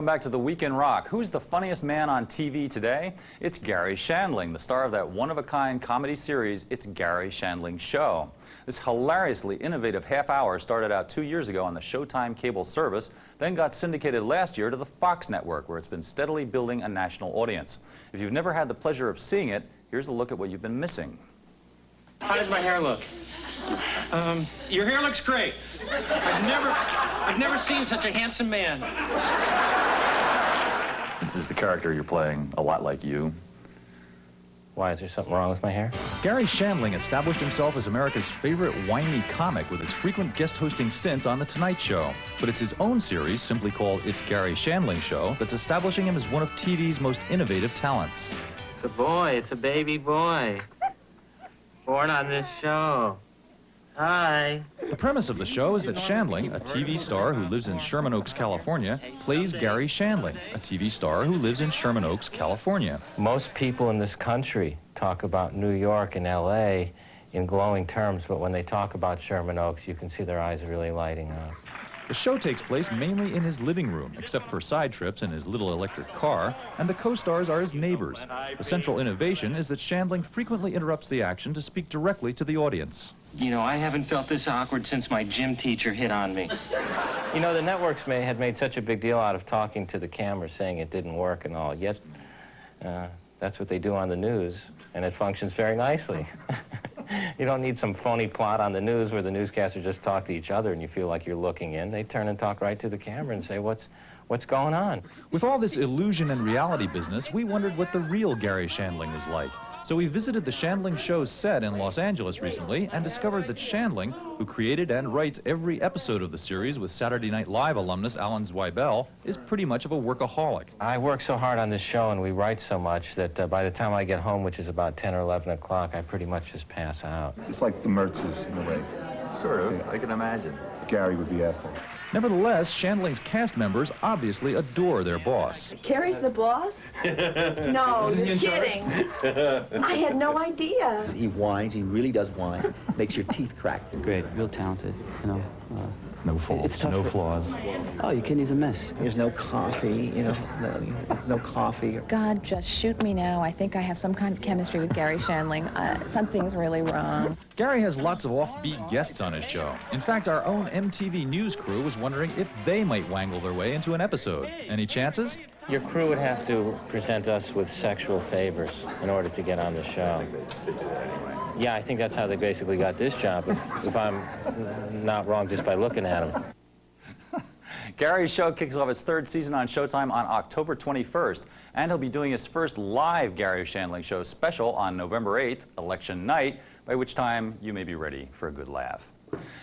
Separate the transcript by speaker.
Speaker 1: Welcome back to the Week in Rock. Who's the funniest man on TV today? It's Garry Shandling, the star of that one-of-a-kind comedy series, It's Garry Shandling Show. This hilariously innovative half-hour started out 2 years ago on the Showtime cable service, then got syndicated last year to the Fox network, where it's been steadily building a national audience. If you've never had the pleasure of seeing it, here's a look at what you've been missing.
Speaker 2: How does my hair look? Your hair looks great. I've never seen such a handsome man.
Speaker 1: Is the character you're playing a lot like you?
Speaker 2: Why, is there something wrong with my hair?
Speaker 1: Garry Shandling established himself as America's favorite whiny comic with his frequent guest hosting stints on The Tonight Show. But it's his own series, simply called It's Garry Shandling Show, that's establishing him as one of TV's most innovative talents.
Speaker 2: It's a boy. It's a baby boy. Born on this show. Hi.
Speaker 1: The premise of the show is that Shandling, a TV star who lives in Sherman Oaks, California, plays Garry Shandling, a TV star who lives in Sherman Oaks, California.
Speaker 2: Most people in this country talk about New York and L.A. in glowing terms, but when they talk about Sherman Oaks, you can see their eyes really lighting up.
Speaker 1: The show takes place mainly in his living room, except for side trips in his little electric car, and the co-stars are his neighbors. The central innovation is that Shandling frequently interrupts the action to speak directly to the audience.
Speaker 2: You know, I haven't felt this awkward since my gym teacher hit on me. You know, the networks had made such a big deal out of talking to the camera, saying it didn't work and all, yet that's what they do on the news, and it functions very nicely. You don't need some phony plot on the news where the newscasters just talk to each other and you feel like you're looking in. They turn and talk right to the camera and say, what's going on?
Speaker 1: With all this illusion and reality business, we wondered what the real Garry Shandling was like. So we visited the Shandling Show's set in Los Angeles recently and discovered that Shandling, who created and writes every episode of the series with Saturday Night Live alumnus Alan Zweibel, is pretty much of a workaholic.
Speaker 2: I work so hard on this show and we write so much that by the time I get home, which is about 10 or 11 o'clock, I pretty much just pass out.
Speaker 3: It's like the Mertzes, in a way.
Speaker 1: Sort of, I can imagine.
Speaker 3: Garry would be Ethel.
Speaker 1: Nevertheless, Shandling's cast members obviously adore their boss.
Speaker 4: Carrie's the boss? No, you're kidding. I had no idea.
Speaker 5: He whines, he really does whine. Makes your teeth crack.
Speaker 6: Great, real talented, you know.
Speaker 1: No faults,
Speaker 6: it's tough
Speaker 1: no flaws.
Speaker 6: Oh, your kidney's a mess.
Speaker 5: There's no coffee, you know, there's no coffee.
Speaker 7: God, just shoot me now. I think I have some kind of chemistry with Garry Shandling. Something's really wrong.
Speaker 1: Garry has lots of offbeat guests on his show. In fact, our own MTV news crew was wondering if they might wangle their way into an episode. Any chances?
Speaker 2: Your crew would have to present us with sexual favors in order to get on the show. Yeah, I think that's how they basically got this job, if I'm not wrong just by looking at them.
Speaker 1: Garry's show kicks off its third season on Showtime on October 21st, and he'll be doing his first live Garry Shandling Show special on November 8th, election night, by which time you may be ready for a good laugh.